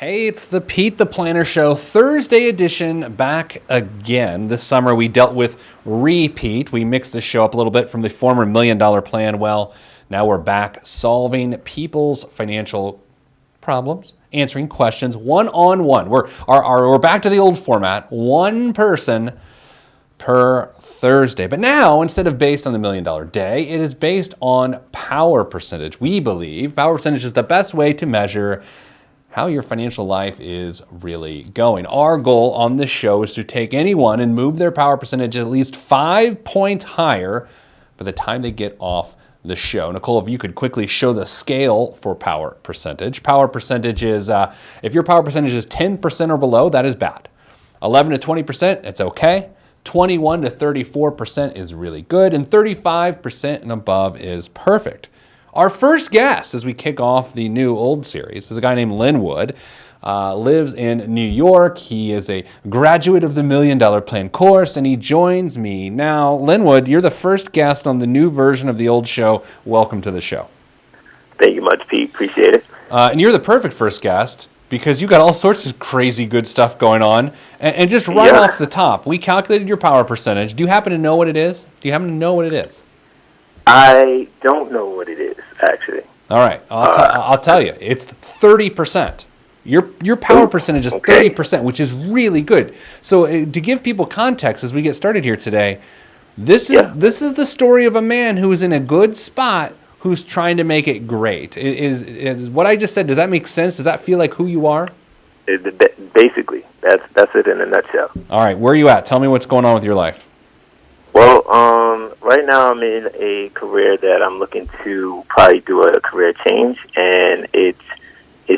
Hey, it's the Pete the Planner Show, Thursday edition, back again. This summer we dealt with repeat. We mixed the show up a little bit from the former $1 Million Plan. Well, now we're back solving people's financial problems, answering questions one-on-one. We're back to the old format, one person per Thursday. But now, instead of based on the $1 Million Day, it is based on power percentage. We believe power percentage is the best way to measure how your financial life is really going. Our goal on this show is to take anyone and move their power percentage at least 5 points higher by the time they get off the show. Nicole, if you could quickly show the scale for power percentage. Power percentage is, if your power percentage is 10% or below, that is bad. 11 to 20%, it's okay. 21 to 34% is really good. And 35% and above is perfect. Our first guest as we kick off the new old series is a guy named Lynwood. Lives in New York. He is a graduate of the $1 Million Plan course, and he joins me now. Lynwood, you're the first guest on the new version of the old show. Welcome to the show. Thank you much, Pete. Appreciate it. And you're the perfect first guest because you got all sorts of crazy good stuff going on. And just right off the top, we calculated your power percentage. Do you happen to know what it is? I don't know what it is, actually. All right, I'll tell you. It's 30%. Your power percentage is 30%, which is really good. So to give people context as we get started here today, this is the story of a man who is in a good spot who's trying to make it great. Is what I just said, does that make sense? Does that feel like who you are? Basically, that's it in a nutshell. All right, where are you at? Tell me what's going on with your life. Well, right now I'm in a career that I'm looking to probably do a career change, and it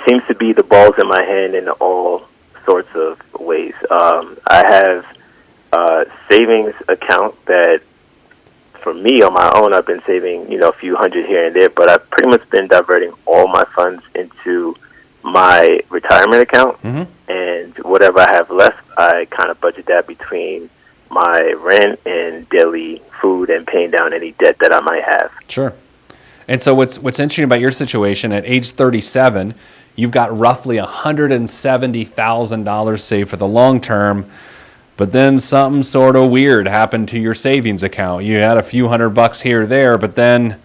seems to be the ball's in my hand in all sorts of ways. I have a savings account that, for me, on my own, I've been saving, a few hundred here and there, but I've pretty much been diverting all my funds into my retirement account, and whatever I have left, I kind of budget that between my rent and daily food and paying down any debt that I might have. Sure. And so what's interesting about your situation, at age 37, you've got roughly $170,000 saved for the long term, but then something sort of weird happened to your savings account. You had a few $100 here or there, but then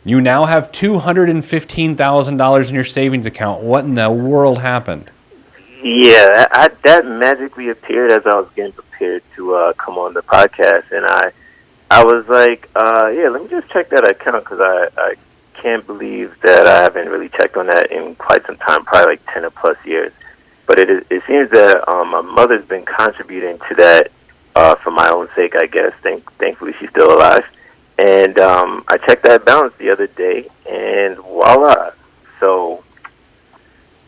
you now have $215,000 in your savings account. What in the world happened? Yeah, that magically appeared as I was getting prepared to come on the podcast, and I was like, let me just check that account, because I can't believe that I haven't really checked on that in quite some time, probably like 10 or plus years. But it seems that my mother's been contributing to that for my own sake, I guess. Thankfully, she's still alive. And I checked that balance the other day, and voila. So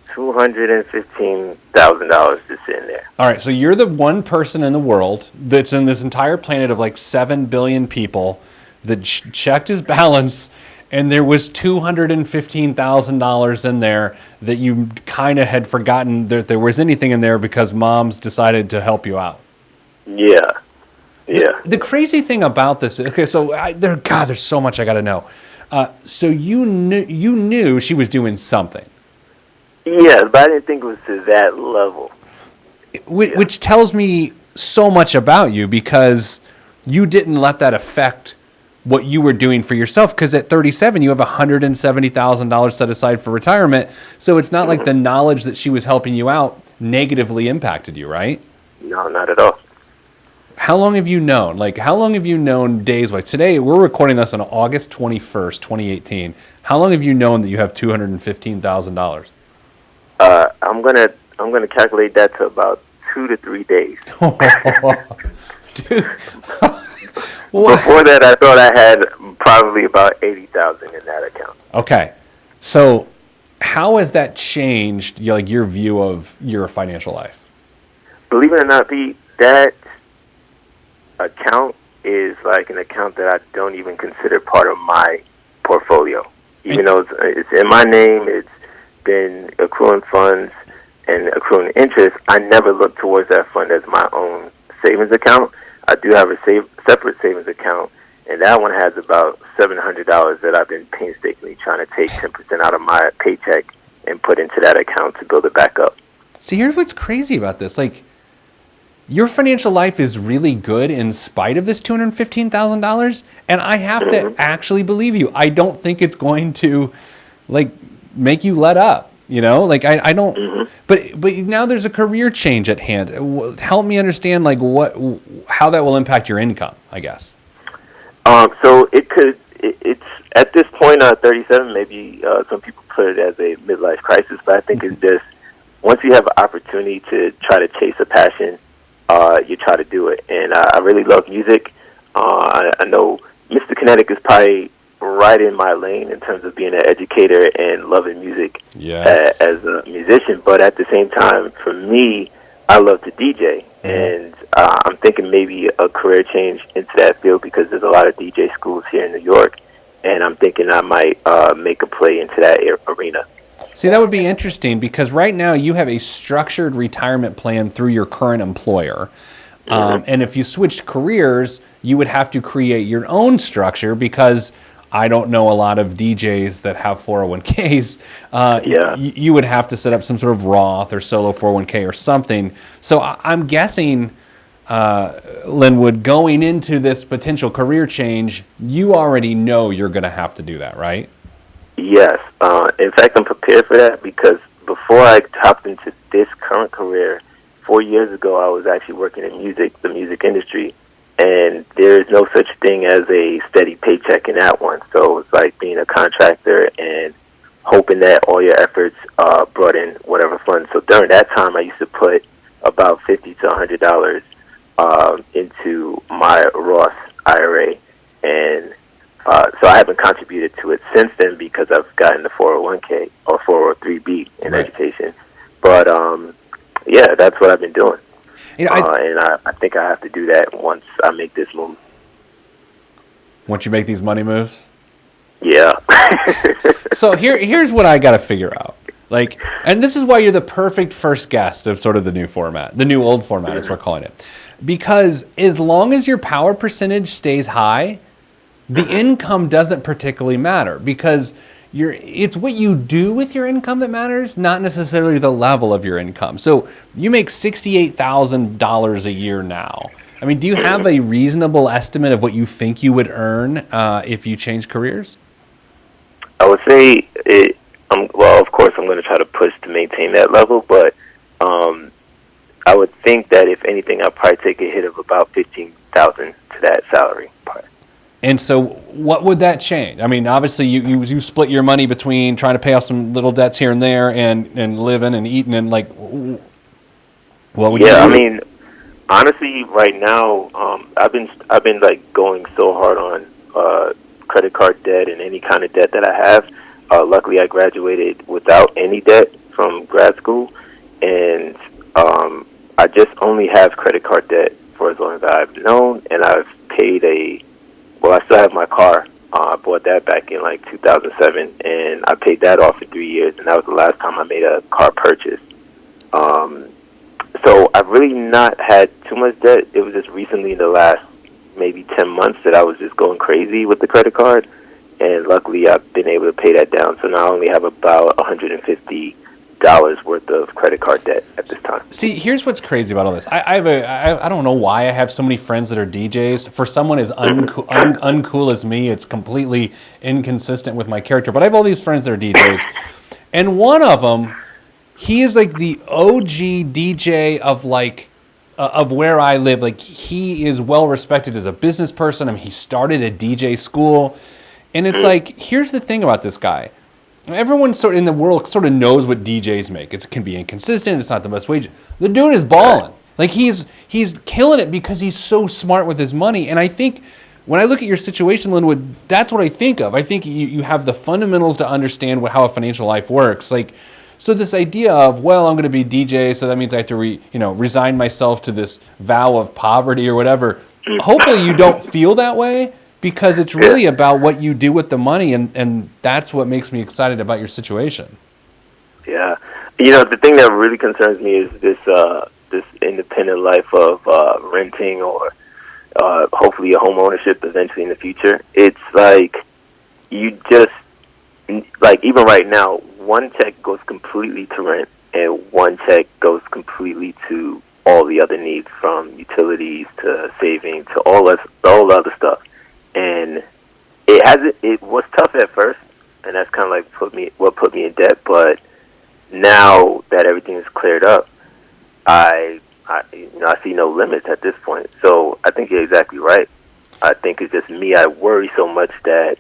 $215,000 just sitting there. All right, so you're the one person in the world that's in this entire planet of like 7 billion people that checked his balance, and there was $215,000 in there that you kind of had forgotten that there was anything in there because Mom's decided to help you out. Yeah. The crazy thing about this, okay, so there's so much I got to know. So you knew she was doing something. Yeah, but I didn't think it was to that level. Which tells me so much about you, because you didn't let that affect what you were doing for yourself, because at 37, you have $170,000 set aside for retirement. So it's not like the knowledge that she was helping you out negatively impacted you, right? No, not at all. How long have you known? Days like today? We're recording this on August 21st, 2018. How long have you known that you have $215,000? I'm gonna calculate that to about 2 to 3 days. Dude. Before that, I thought I had probably about $80,000 in that account. Okay, so how has that changed your view of your financial life? Believe it or not, Pete, that account is like an account that I don't even consider part of my portfolio. Even though it's in my name, it's been accruing funds and accruing interest. I never look towards that fund as my own savings account. I do have a separate savings account, and that one has about $700 that I've been painstakingly trying to take 10% out of my paycheck and put into that account to build it back up. See, here's what's crazy about this. Like, your financial life is really good in spite of this $215,000, and I have to actually believe you. I don't think it's going to, like, make you let up. You know, like I don't. But now there's a career change at hand. Help me understand, like, how that will impact your income, I guess. So it's at this point, 37. Maybe some people put it as a midlife crisis, but I think it's just once you have an opportunity to try to chase a passion. You try to do it. And I really love music. I know Mr. Kinetic is probably right in my lane in terms of being an educator and loving music as a musician. But at the same time, for me, I love to DJ. And I'm thinking maybe a career change into that field because there's a lot of DJ schools here in New York. And I'm thinking I might make a play into that arena. See, that would be interesting because right now you have a structured retirement plan through your current employer. And if you switched careers, you would have to create your own structure because I don't know a lot of DJs that have 401ks. You would have to set up some sort of Roth or solo 401k or something. So I'm guessing, Lynwood, going into this potential career change, you already know you're going to have to do that, right? Yes. In fact, I'm prepared for that because before I hopped into this current career, 4 years ago, I was actually working in the music industry, and there is no such thing as a steady paycheck in that one. So it's like being a contractor and hoping that all your efforts brought in whatever funds. So during that time, I used to put about $50 to $100 into my Roth IRA, and so I haven't contributed to it since then because I've gotten the 401k or 403b in education. But yeah, that's what I've been doing. You know, and I think I have to do that once I make this move. Once you make these money moves? Yeah. So here's what I got to figure out. Like, and this is why you're the perfect first guest of sort of the new format, the new old format as we're calling it. Because as long as your power percentage stays high, the income doesn't particularly matter because it's what you do with your income that matters, not necessarily the level of your income. So you make $68,000 a year now. I mean, do you have a reasonable estimate of what you think you would earn if you change careers? I would say well, of course, I'm going to try to push to maintain that level, but I would think that if anything, I'll probably take a hit of about $15,000 to that salary part. And so what would that change? I mean, obviously you split your money between trying to pay off some little debts here and there and living and eating and like, what would you do? I mean, honestly, right now, I've been like going so hard on credit card debt and any kind of debt that I have. Luckily, I graduated without any debt from grad school, and I just only have credit card debt for as long as I've known, and I've paid well, I still have my car. I bought that back in like 2007, and I paid that off for 3 years, and that was the last time I made a car purchase. So I've really not had too much debt. It was just recently in the last maybe 10 months that I was just going crazy with the credit card, and luckily I've been able to pay that down. So now I only have about $150 worth of credit card debt at this time. See, here's what's crazy about all this. I don't know why I have so many friends that are DJs. For someone as uncool as me, it's completely inconsistent with my character. But I have all these friends that are DJs, and one of them, he is like the OG DJ of like of where I live. Like, he is well respected as a business person. I mean, he started a DJ school, and it's like, here's the thing about this guy. Everyone sort of in the world sort of knows what DJs make. It can be inconsistent. It's not the best wage. The dude is balling. Like, he's killing it because he's so smart with his money. And I think when I look at your situation, Lynwood, that's what I think of. I think you have the fundamentals to understand how a financial life works. Like, so this idea of, well, I'm going to be DJ, so that means I have to resign myself to this vow of poverty or whatever. Hopefully you don't feel that way, because it's really about what you do with the money, and that's what makes me excited about your situation. Yeah. The thing that really concerns me is this independent life of renting or hopefully a home ownership eventually in the future. It's like you just, like, even right now, one check goes completely to rent, and one check goes completely to all the other needs, from utilities to saving to all the other stuff. And it was tough at first, and that's kind of like what put me in debt. But now that everything is cleared up, I see no limits at this point. So I think you're exactly right. I think it's just me. I worry so much that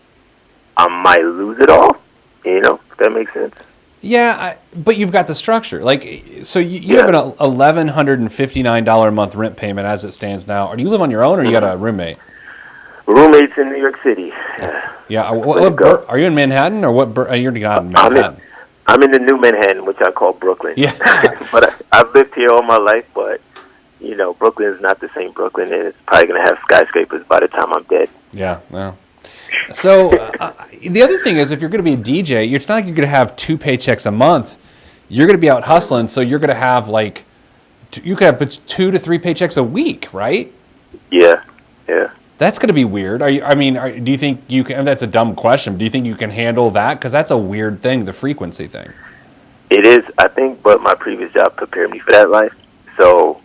I might lose it all. If that makes sense. Yeah, but you've got the structure. Like, so you have an $1,159 a month rent payment as it stands now. Or do you live on your own, or you got a roommate? Roommates in New York City. Yeah. Are you in Manhattan, or what? You're not in Manhattan. I'm in the new Manhattan, which I call Brooklyn. Yeah. But I've lived here all my life, but Brooklyn is not the same Brooklyn, and it's probably going to have skyscrapers by the time I'm dead. Yeah, well. So the other thing is, if you're going to be a DJ, it's not like you're going to have 2 paychecks a month. You're going to be out hustling, so you're going to have you could have 2 to 3 paychecks a week, right? Yeah. That's going to be weird. Do you think you can? That's a dumb question. But do you think you can handle that? Because that's a weird thing, the frequency thing. It is, I think, but my previous job prepared me for that life. So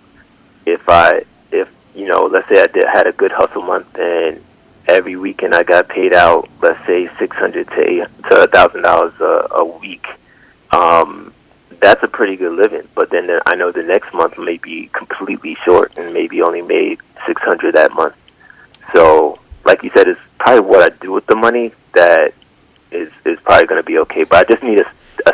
if let's say I had a good hustle month, and every weekend I got paid out, let's say $600 to $1,000 a week. That's a pretty good living. But then I know the next month may be completely short and maybe only made $600 that month. So, like you said, it's probably what I do with the money that is probably going to be okay. But I just need a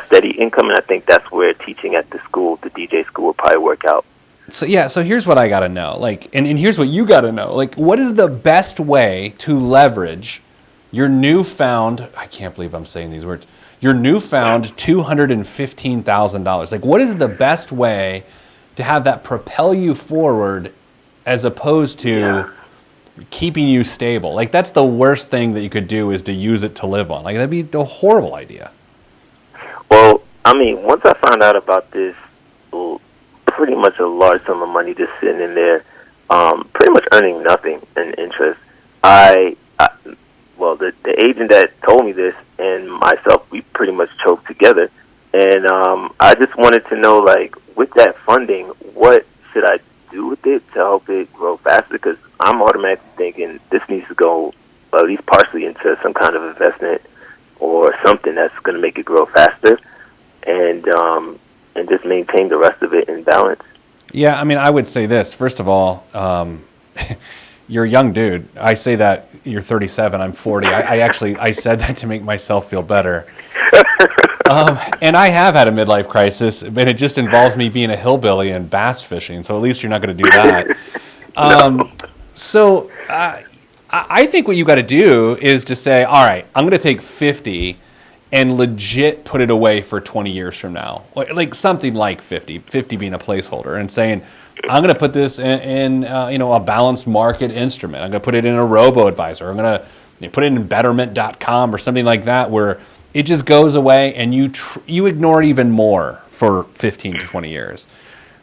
steady income, and I think that's where teaching at the DJ school, will probably work out. So here's what I got to know. And here's what you got to know. What is the best way to leverage your newfound, I can't believe I'm saying these words, your newfound $215,000? What is the best way to have that propel you forward as opposed to keeping you stable? That's the worst thing that you could do, is to use it to live on. That'd be a horrible idea. Well, once I found out about this, pretty much a large sum of money just sitting in there, pretty much earning nothing in interest. The agent that told me this and myself, we pretty much choked together, and I just wanted to know, with that funding, what should I do with it to help it grow faster? Because I'm automatically thinking this needs to go at least partially into some kind of investment or something that's going to make it grow faster, and just maintain the rest of it in balance. Yeah, I would say this. First of all, you're a young dude. I say that you're 37, I'm 40. I said that to make myself feel better. And I have had a midlife crisis, but it just involves me being a hillbilly and bass fishing, so at least you're not going to do that. So I think what you got to do is to say, all right, I'm going to take 50 and legit put it away for 20 years from now. Something like 50 being a placeholder, and saying, I'm going to put this in a balanced market instrument. I'm going to put it in a robo-advisor. I'm going to put it in betterment.com or something like that, where it just goes away and you ignore it even more for 15 to 20 years.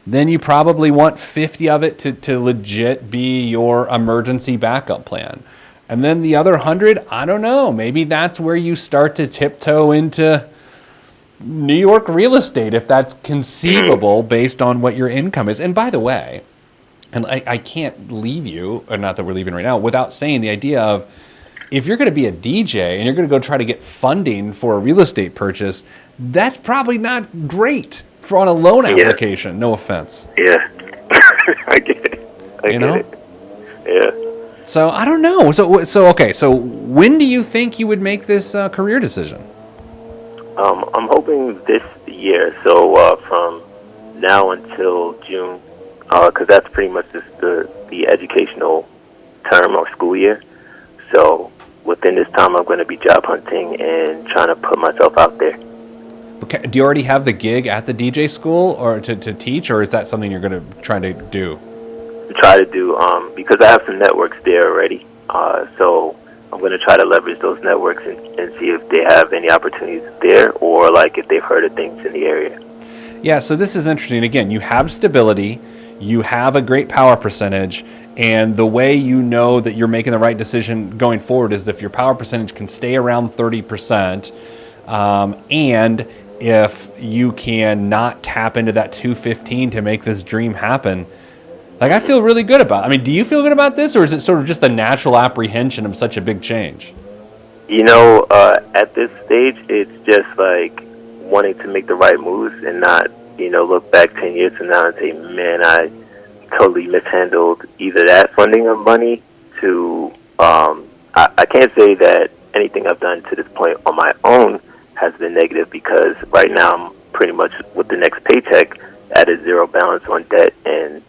Then you probably want 50 of it to legit be your emergency backup plan. And then the other 100, I don't know, maybe that's where you start to tiptoe into New York real estate, if that's conceivable based on what your income is. And by the way, and I can't leave you, or not that we're leaving right now, without saying the idea of, if you're going to be a DJ and you're going to go try to get funding for a real estate purchase, that's probably not great on a loan application. No offense. Yeah. I get it. I get it. Yeah. So I don't know. So when do you think you would make this career decision? I'm hoping this year. So from now until June, because that's pretty much just the educational term or school year. So within this time, I'm going to be job hunting and trying to put myself out there. Okay. Do you already have the gig at the DJ school, or to teach, or is that something you're going to try to do? Try to do, because I have some networks there already. So I'm going to try to leverage those networks and see if they have any opportunities there, or if they've heard of things in the area. Yeah, so this is interesting. Again, you have stability, you have a great power percentage, and the way you know that you're making the right decision going forward is if your power percentage can stay around 30%, and if you can not tap into that 215 to make this dream happen. Like, I feel really good about it. I mean, do you feel good about this, or is it sort of just the natural apprehension of such a big change? At this stage, it's just like wanting to make the right moves and not, look back 10 years from now and say, man, I totally mishandled either that funding of money to, I can't say that anything I've done to this point on my own has been negative, because right now I'm pretty much with the next paycheck at a zero balance on debt, and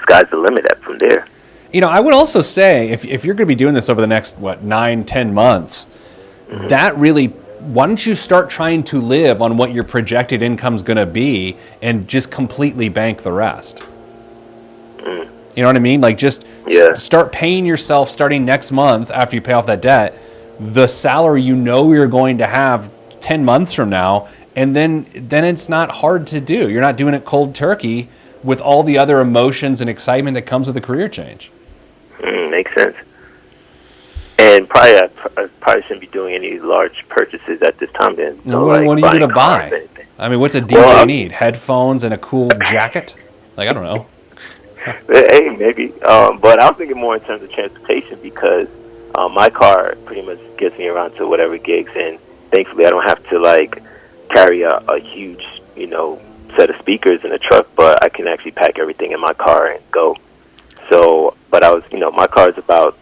sky's the limit from there. I would also say if you're going to be doing this over the next, 9-10 months, that really, why don't you start trying to live on what your projected income's going to be and just completely bank the rest? You know what I mean? Like, just start paying yourself starting next month after you pay off that debt, the salary you're going to have 10 months from now, and then it's not hard to do. You're not doing it cold turkey with all the other emotions and excitement that comes with a career change. Makes sense. And I probably shouldn't be doing any large purchases at this time then. What are you going to buy? I mean, what's a DJ need? Headphones and a cool jacket? Like, I don't know. Hey, maybe. But I was thinking more in terms of transportation, because my car pretty much gets me around to whatever gigs, and thankfully I don't have to, carry a huge, set of speakers in a truck, but I can actually pack everything in my car and go. So, but I was, my car is about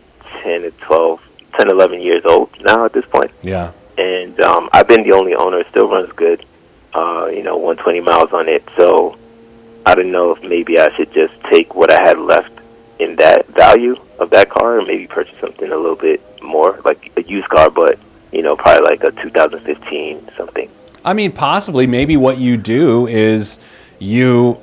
11 years old now at this point. Yeah. And I've been the only owner. It still runs good, 120 miles on it. So I don't know if maybe I should just take what I had left in that value of that car and maybe purchase something a little bit more, like a used car, but, probably like a 2015 something. I mean, possibly. Maybe what you do is you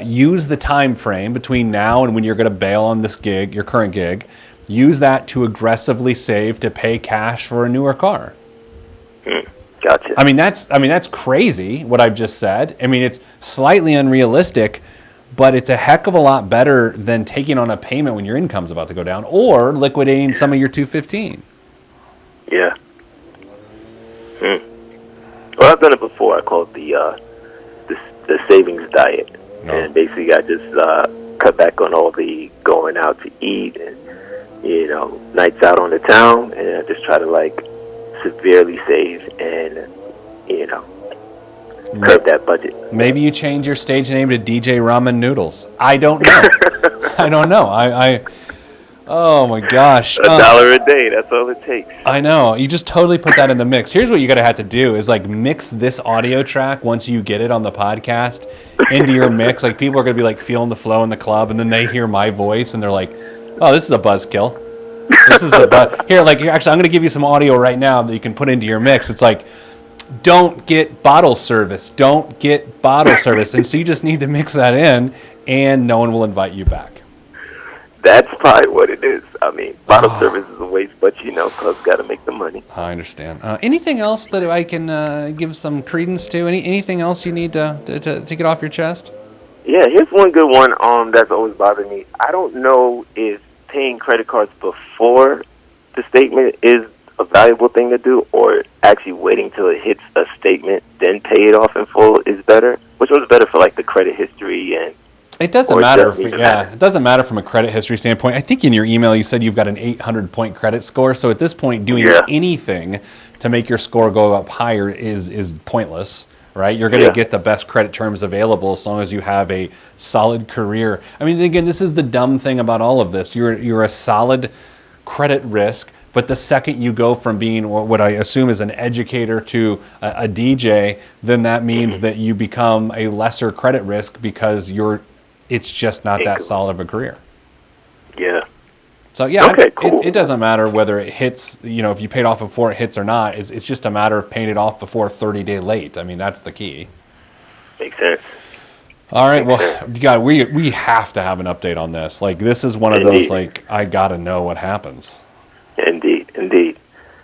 use the time frame between now and when you're going to bail on this gig, your current gig. Use that to aggressively save to pay cash for a newer car. Gotcha. I mean, that's crazy what I've just said. I mean, it's slightly unrealistic, but it's a heck of a lot better than taking on a payment when your income's about to go down, or liquidating some of your 215. Yeah. Well, I've done it before. I call it the savings diet, and basically I just cut back on all the going out to eat and nights out on the town, and I just try to severely save and curb that budget. Maybe you change your stage name to DJ Ramen Noodles. I don't know. I don't know. I oh my gosh. $1 a day, that's all it takes. I know. You just totally put that in the mix. Here's what you're going to have to do is mix this audio track once you get it on the podcast into your mix. People are going to be feeling the flow in the club, and then they hear my voice and they're like, oh, this is a buzzkill. This is a here, actually, I'm going to give you some audio right now that you can put into your mix. It's don't get bottle service. Don't get bottle service. And so you just need to mix that in, and no one will invite you back. That's probably what it is. I mean, bottle service is a waste, but clubs got to make the money. I understand. Anything else that I can give some credence to? Anything else you need to get off your chest? Yeah, here's one good one that's always bothered me. I don't know if paying credit cards before the statement is a valuable thing to do, or actually waiting till it hits a statement, then pay it off in full is better. Which was better for the credit history and... It doesn't matter. It doesn't matter from a credit history standpoint. I think in your email you said you've got an 800-point credit score. So at this point, doing anything to make your score go up higher is pointless, right? You're going to get the best credit terms available as long as you have a solid career. I mean, again, this is the dumb thing about all of this. You're a solid credit risk, but the second you go from being what I assume is an educator to a DJ, then that means that you become a lesser credit risk because it's just not that solid of a career. Yeah. So, okay, cool. It doesn't matter whether it hits, if you paid off before it hits or not. It's just a matter of paying it off before 30-day late. I mean, that's the key. Makes sense. All right. Well, God, we have to have an update on this. This is one of those, I got to know what happens. Indeed.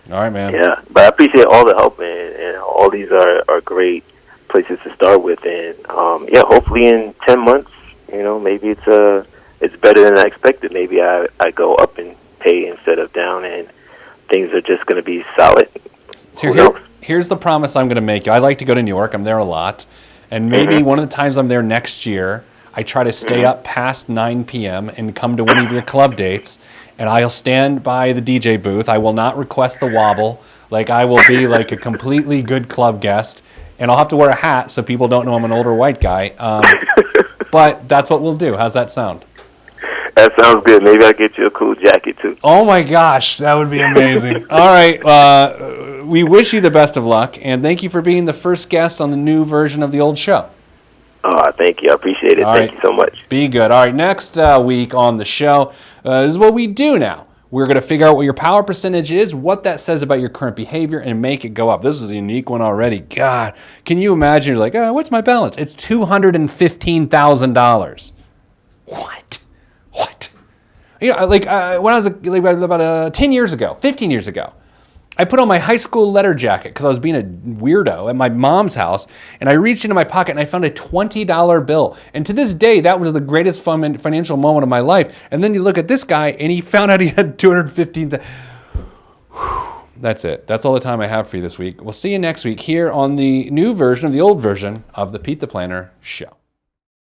All right, man. Yeah. But I appreciate all the help, and all these are great places to start with. And, hopefully in 10 months, maybe it's better than I expected. Maybe I go up and pay instead of down, and things are just going to be solid. So Who knows? here's the promise I'm going to make you. I like to go to New York. I'm there a lot. And maybe one of the times I'm there next year, I try to stay up past 9 p.m. and come to one of your club dates, and I'll stand by the DJ booth. I will not request the wobble. Like, I will be like a completely good club guest, and I'll have to wear a hat so people don't know I'm an older white guy. But that's what we'll do. How's that sound? That sounds good. Maybe I'll get you a cool jacket, too. Oh, my gosh. That would be amazing. All right. We wish you the best of luck, and thank you for being the first guest on the new version of the old show. Oh, thank you. I appreciate it. Thank you so much. Be good. All right, next week on the show, this is what we do now. We're going to figure out what your power percentage is, what that says about your current behavior, and make it go up. This is a unique one already. God, can you imagine? You're like, what's my balance? It's $215,000. What? You know, like when I was about 10 years ago, 15 years ago, I put on my high school letter jacket because I was being a weirdo at my mom's house, and I reached into my pocket and I found a $20 bill. And to this day, that was the greatest financial moment of my life. And then you look at this guy, and he found out he had $215,000. That's it. That's all the time I have for you this week. We'll see you next week here on the new version of the old version of the Pete the Planner Show.